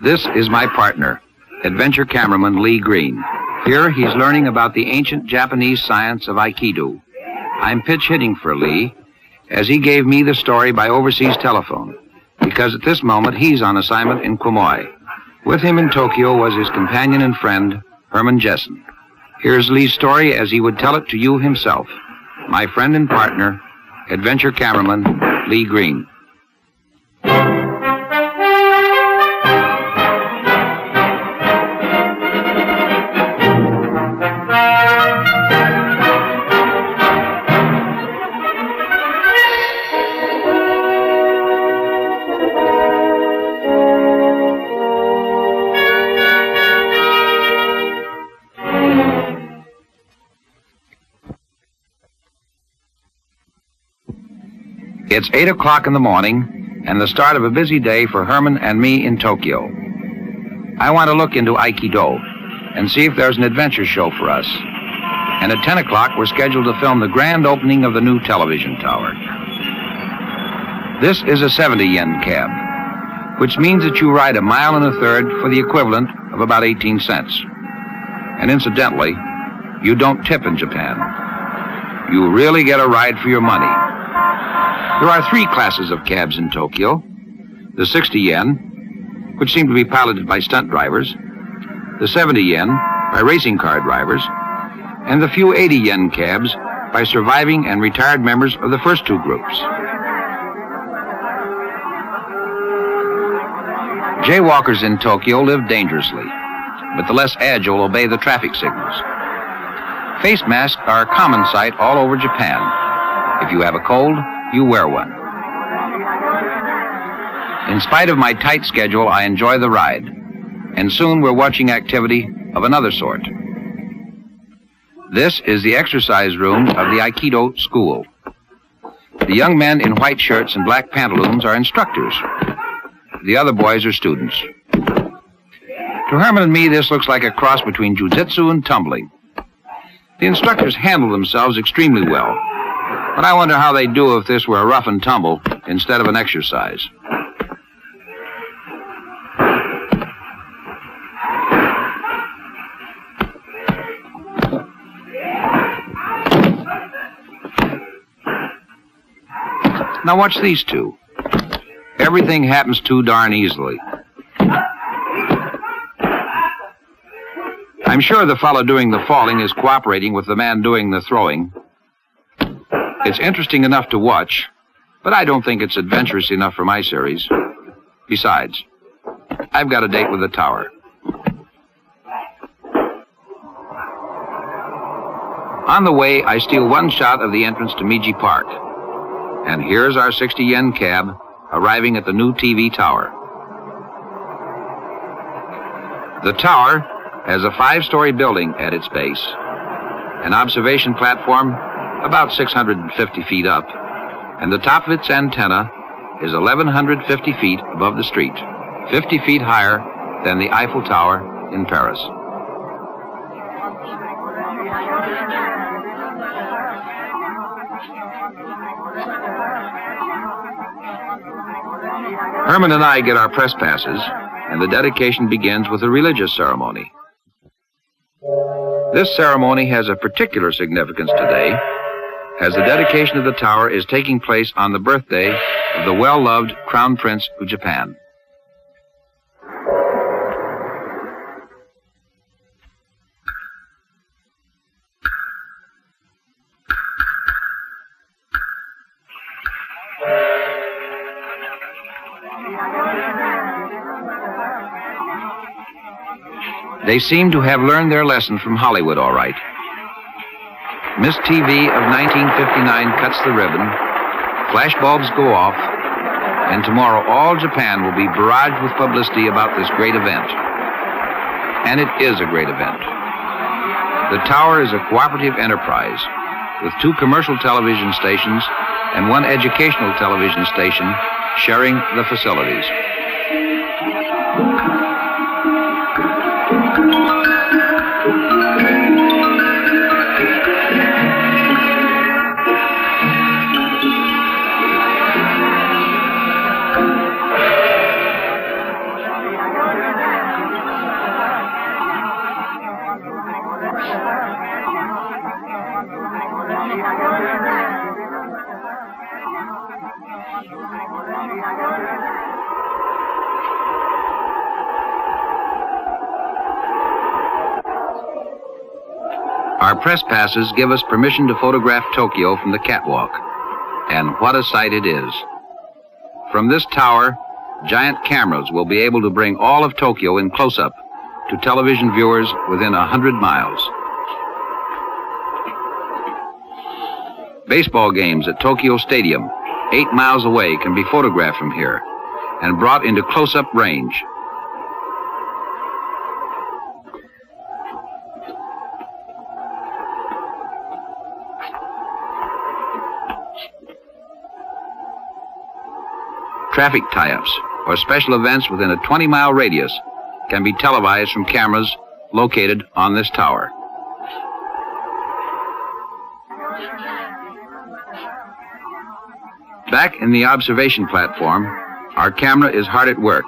This is my partner, adventure cameraman Lee Green. Here he's learning about the ancient Japanese science of Aikido. I'm pitch hitting for Lee, as he gave me the story by overseas telephone, because at this moment he's on assignment in Quemoy. With him in Tokyo was his companion and friend, Herman Jessen. Here's Lee's story as he would tell it to you himself. My friend and partner, adventure cameraman Lee Green. It's 8 o'clock in the morning, and the start of a busy day for Herman and me in Tokyo. I want to look into Aikido and see if there's an adventure show for us. And at 10 o'clock, we're scheduled to film the grand opening of the new television tower. This is a 70-yen cab, which means that you ride 1.33 miles for the equivalent of about 18 cents. And incidentally, you don't tip in Japan. You really get a ride for your money. There are 3 classes of cabs in Tokyo. The 60 yen, which seem to be piloted by stunt drivers, the 70 yen by racing car drivers, and the few 80 yen cabs by surviving and retired members of the first 2 groups. Jaywalkers in Tokyo live dangerously, but the less agile obey the traffic signals. Face masks are a common sight all over Japan. If you have a cold, you wear one. In spite of my tight schedule, I enjoy the ride, and soon we're watching activity of another sort. This is the exercise room of the Aikido school. The young men in white shirts and black pantaloons are instructors. The other boys are students. To Herman and me, this looks like a cross between jiu-jitsu and tumbling. The instructors handle themselves extremely well, but I wonder how they'd do if this were a rough and tumble instead of an exercise. Now watch these two. Everything happens too darn easily. I'm sure the fellow doing the falling is cooperating with the man doing the throwing. It's interesting enough to watch, but I don't think it's adventurous enough for my series. Besides, I've got a date with the tower. On the way, I steal one shot of the entrance to Meiji Park. And here's our 60 yen cab arriving at the new TV tower. The tower has a 5-story building at its base, an observation platform about 650 feet up, and the top of its antenna is 1,150 feet above the street, 50 feet higher than the Eiffel Tower in Paris. Herman and I get our press passes, and the dedication begins with a religious ceremony. This ceremony has a particular significance today, as the dedication of the tower is taking place on the birthday of the well-loved Crown Prince of Japan. They seem to have learned their lesson from Hollywood, all right. Miss TV of 1959 cuts the ribbon, flashbulbs go off, and tomorrow all Japan will be barraged with publicity about this great event. And it is a great event. The tower is a cooperative enterprise with 2 commercial television stations and 1 educational television station sharing the facilities. Our press passes give us permission to photograph Tokyo from the catwalk. And what a sight it is. From this tower, giant cameras will be able to bring all of Tokyo in close-up to television viewers within 100 miles. Baseball games at Tokyo Stadium, 8 miles away, can be photographed from here and brought into close-up range. Traffic tie-ups or special events within a 20-mile radius can be televised from cameras located on this tower. Back in the observation platform, our camera is hard at work.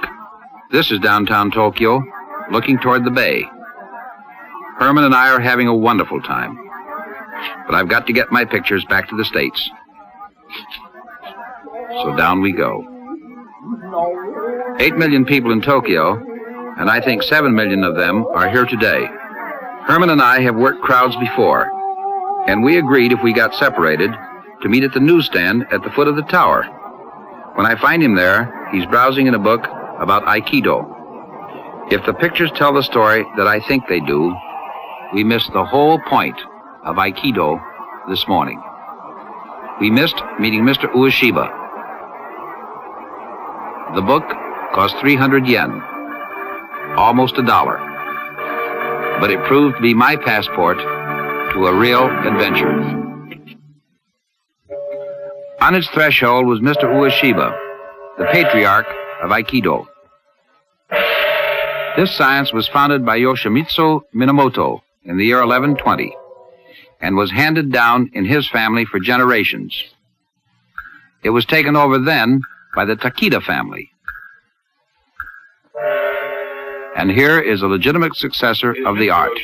This is downtown Tokyo, looking toward the bay. Herman and I are having a wonderful time. But I've got to get my pictures back to the States. So down we go. 8 million people in Tokyo, and I think 7 million of them are here today. Herman and I have worked crowds before, and we agreed if we got separated to meet at the newsstand at the foot of the tower. When I find him there, he's browsing in a book about Aikido. If the pictures tell the story that I think they do, we missed the whole point of Aikido this morning. We missed meeting Mr. Ueshiba. The book cost 300 yen, almost $1. But it proved to be my passport to a real adventure. On its threshold was Mr. Ueshiba, the patriarch of Aikido. This science was founded by Yoshimitsu Minamoto in the year 1120 and was handed down in his family for generations. It was taken over then by the Takeda family. And here is a legitimate successor of the art,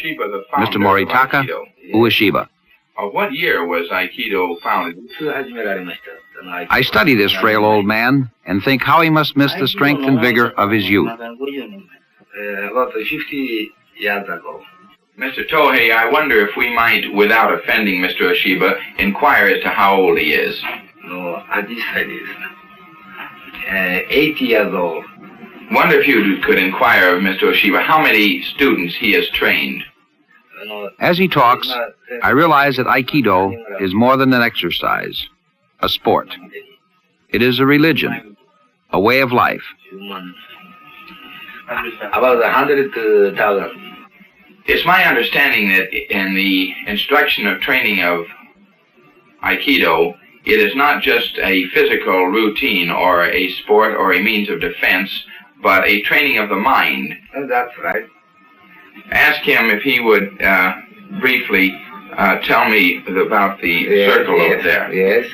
Mr. Moritaka Ueshiba. What year was Aikido founded? I study this frail old man and think how he must miss the strength and vigor of his youth. About 50 years ago. Mr. Tohei, I wonder if we might, without offending Mr. Ueshiba, inquire as to how old he is. No, at this time is 80 years old. Wonder if you could inquire of Mr. Ueshiba how many students he has trained. As he talks, I realize that Aikido is more than an exercise, a sport. It is a religion, a way of life. About 100,000. It's my understanding that in the instruction of training of Aikido, it is not just a physical routine or a sport or a means of defense, but a training of the mind. That's right. Ask him if he would briefly tell me about the circle over there. Yes.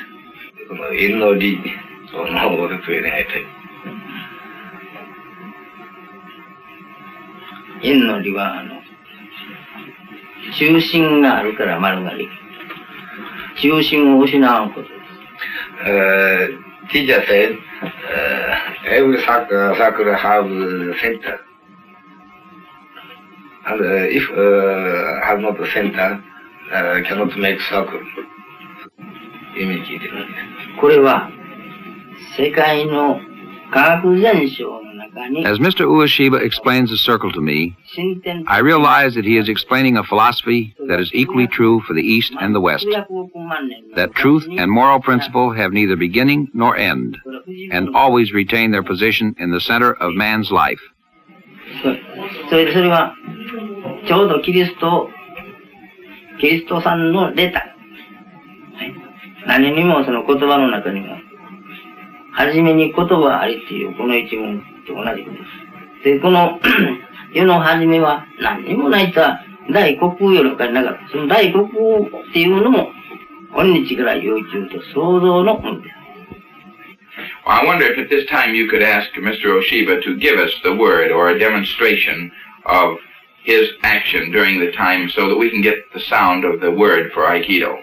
Indo. 因の理は中心があるから丸ができる。中心を失うことです。Teacher said, every circle have center, and if have not a center, cannot make circle. 意味聞いてるわけです。これは世界の科学現象の中に。As Mr. Ueshiba explains the circle to me, I realize that he is explaining a philosophy that is equally true for the East and the West, that truth and moral principle have neither beginning nor end, and always retain their position in the center of man's life. それはちょうどキリストさんのレター。何にもその言葉の中には、初めに言葉ありっていうこの一文と同じことです。で、この世の初めは何にもないとは大虚空より他になかった。その大虚空っていうのも今日から要求と創造のものです。Well, I wonder if at this time you could ask Mr. Ueshiba to give us the word or a demonstration of his action during the time so that we can get the sound of the word for Aikido.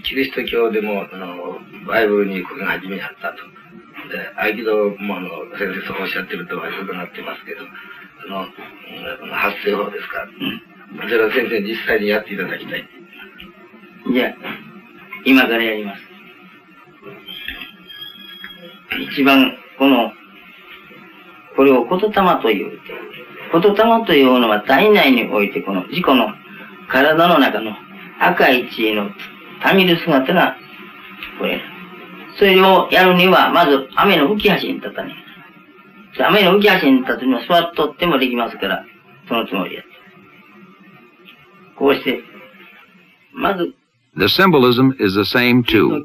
キリスト教でもバイブルにこれが初めにあったと。で、合気道も先生そうおっしゃってるとは伺ってますけど、の発声法ですから、それは先生に実際にやっていただきたい。じゃあ、今からやります。一番、これを言霊という。言霊というのは体内において、この自己の体の中の赤い血のたみる姿が、これ。それをやるには、まず雨の浮き橋に立たね。雨の浮き橋に立つには座っとってもできますから、そのつもりやって。こうして、まず、The symbolism is the same too.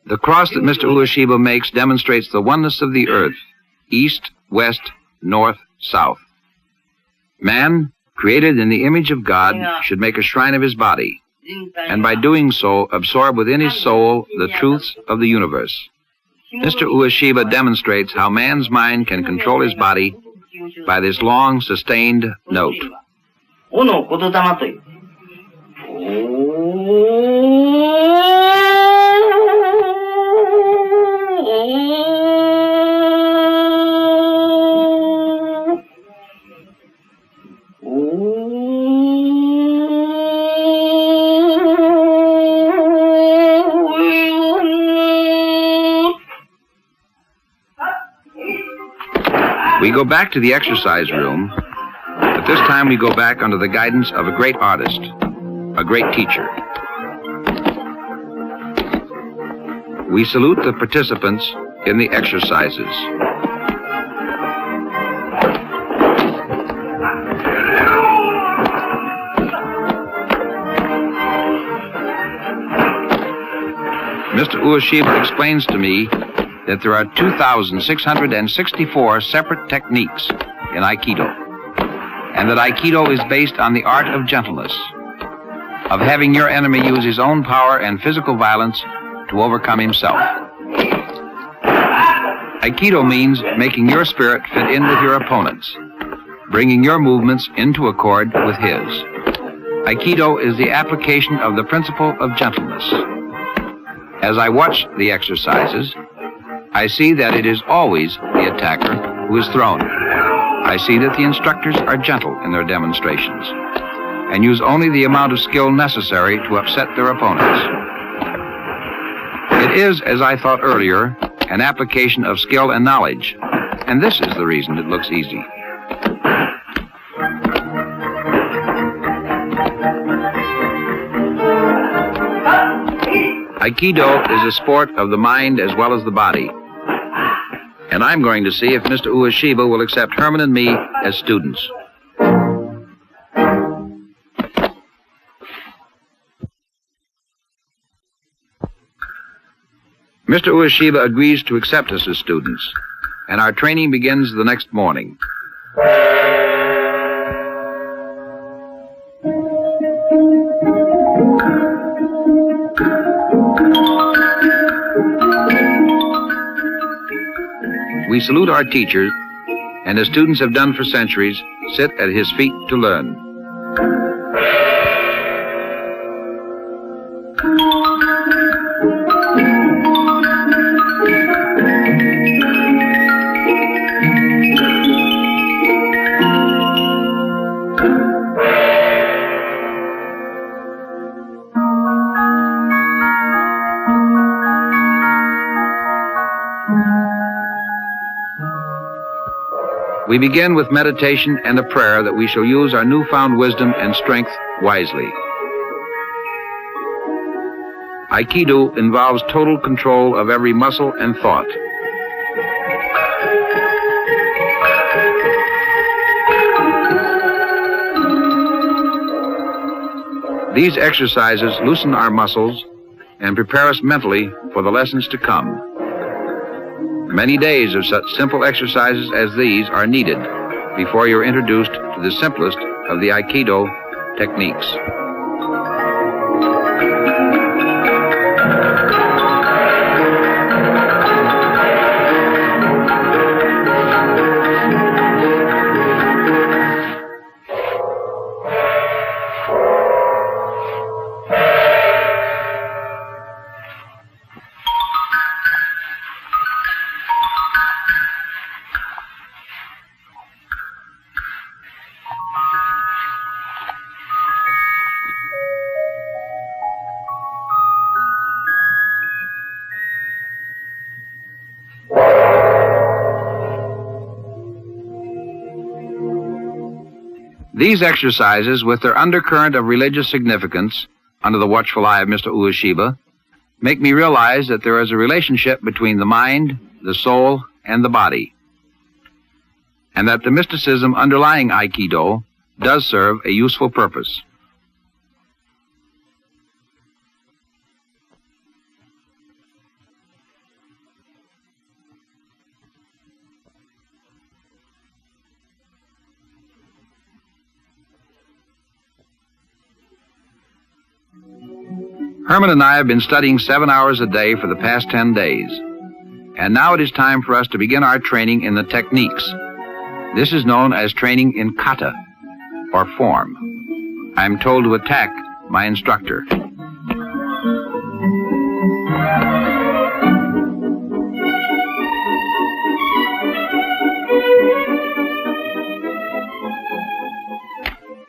The cross that Mr. Ueshiba makes demonstrates the oneness of the earth, east, west, north, south. Man, created in the image of God, should make a shrine of his body, and by doing so absorb within his soul the truths of the universe. Mr. Ueshiba demonstrates how man's mind can control his body by this long, sustained note. We go back to the exercise room, but this time we go back under the guidance of a great artist, a great teacher. We salute the participants in the exercises. Mr. Ueshiba explains to me that there are 2,664 separate techniques in Aikido, and that Aikido is based on the art of gentleness, of having your enemy use his own power and physical violence to overcome himself. Aikido means making your spirit fit in with your opponent's, bringing your movements into accord with his. Aikido is the application of the principle of gentleness. As I watch the exercises, I see that it is always the attacker who is thrown. I see that the instructors are gentle in their demonstrations and use only the amount of skill necessary to upset their opponents. It is, as I thought earlier, an application of skill and knowledge, and this is the reason it looks easy. Aikido is a sport of the mind as well as the body. And I'm going to see if Mr. Ueshiba will accept Herman and me as students. Mr. Ueshiba agrees to accept us as students, and our training begins the next morning. We salute our teacher, and as students have done for centuries, sit at his feet to learn. We begin with meditation and a prayer that we shall use our newfound wisdom and strength wisely. Aikido involves total control of every muscle and thought. These exercises loosen our muscles and prepare us mentally for the lessons to come. Many days of such simple exercises as these are needed before you're introduced to the simplest of the Aikido techniques. These exercises, with their undercurrent of religious significance, under the watchful eye of Mr. Ueshiba, make me realize that there is a relationship between the mind, the soul, and the body, and that the mysticism underlying Aikido does serve a useful purpose. Herman and I have been studying 7 hours a day for the past 10 days, and now it is time for us to begin our training in the techniques. This is known as training in kata, or form. I am told to attack my instructor.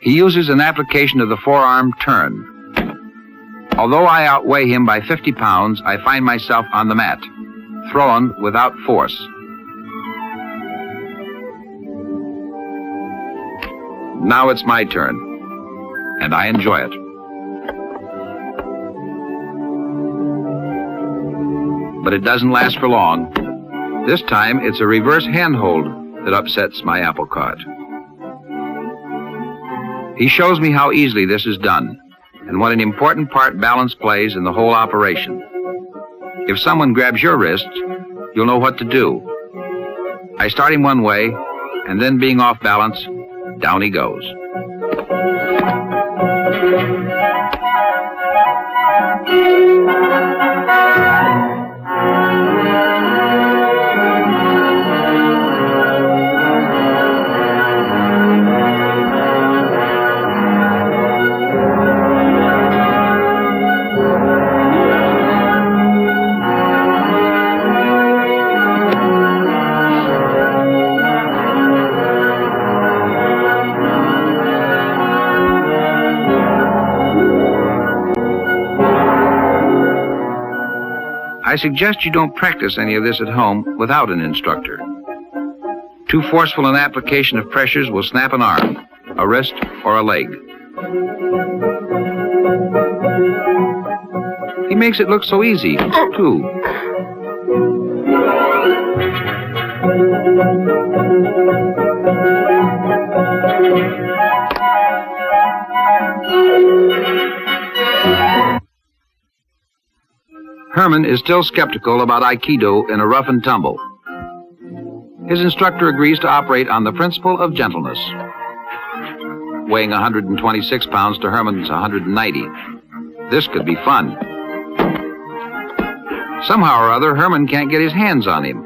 He uses an application of the forearm turn. Although I outweigh him by 50 pounds, I find myself on the mat, thrown without force. Now it's my turn, and I enjoy it. But it doesn't last for long. This time, it's a reverse handhold that upsets my apple cart. He shows me how easily this is done, and what an important part balance plays in the whole operation. If someone grabs your wrist, you'll know what to do. I start him one way, and then being off balance, down he goes. I suggest you don't practice any of this at home without an instructor. Too forceful an application of pressures will snap an arm, a wrist, or a leg. He makes it look so easy, too. Herman is still skeptical about Aikido in a rough and tumble. His instructor agrees to operate on the principle of gentleness. Weighing 126 pounds to Herman's 190. This could be fun. Somehow or other, Herman can't get his hands on him.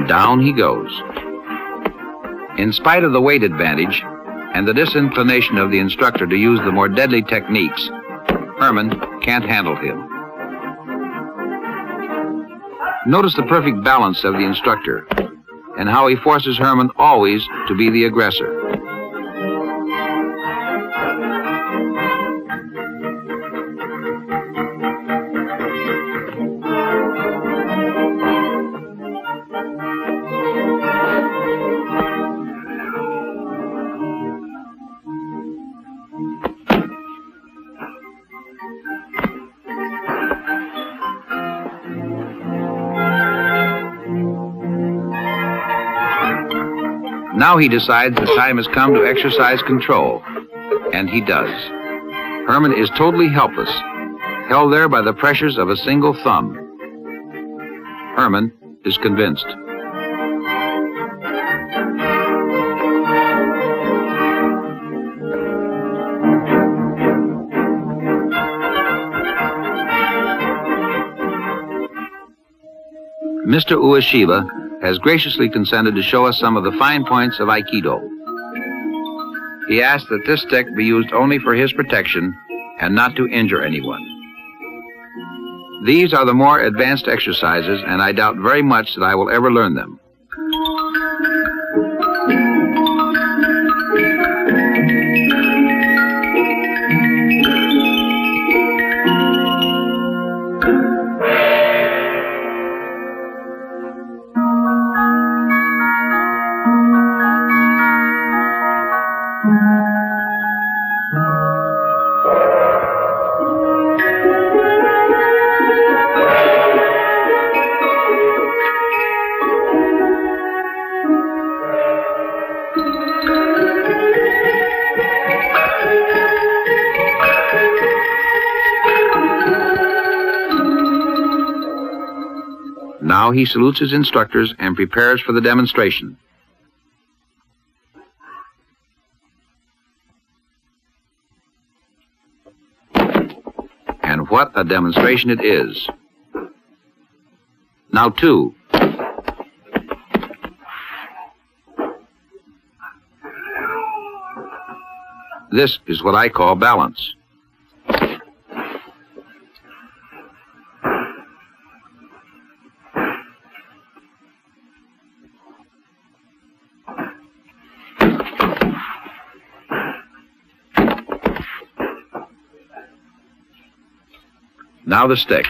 Down he goes. In spite of the weight advantage and the disinclination of the instructor to use the more deadly techniques, Herman can't handle him. Notice the perfect balance of the instructor and how he forces Herman always to be the aggressor. Now he decides the time has come to exercise control, and he does. Herman is totally helpless, held there by the pressures of a single thumb. Herman is convinced. Mr. Ueshiba has graciously consented to show us some of the fine points of Aikido. He asks that this stick be used only for his protection and not to injure anyone. These are the more advanced exercises, and I doubt very much that I will ever learn them. Now he salutes his instructors and prepares for the demonstration. And what a demonstration it is. Now two. This is what I call balance. Now the stick.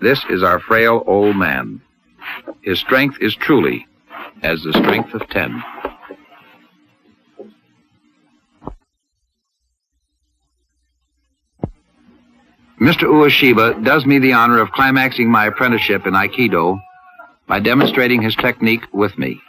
This is our frail old man. His strength is truly as the strength of 10. Mr. Ueshiba does me the honor of climaxing my apprenticeship in Aikido by demonstrating his technique with me.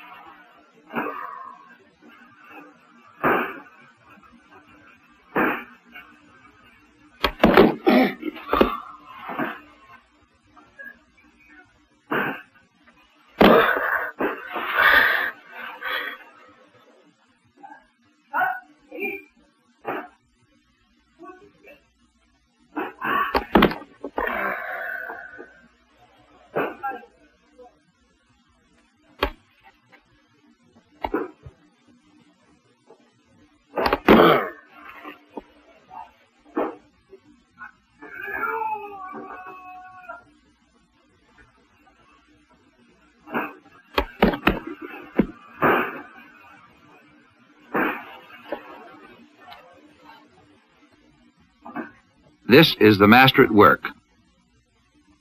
This is the master at work,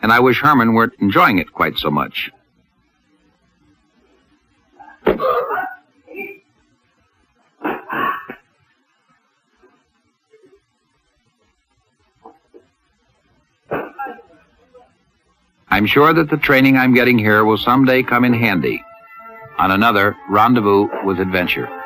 and I wish Herman weren't enjoying it quite so much. I'm sure that the training I'm getting here will someday come in handy on another rendezvous with adventure.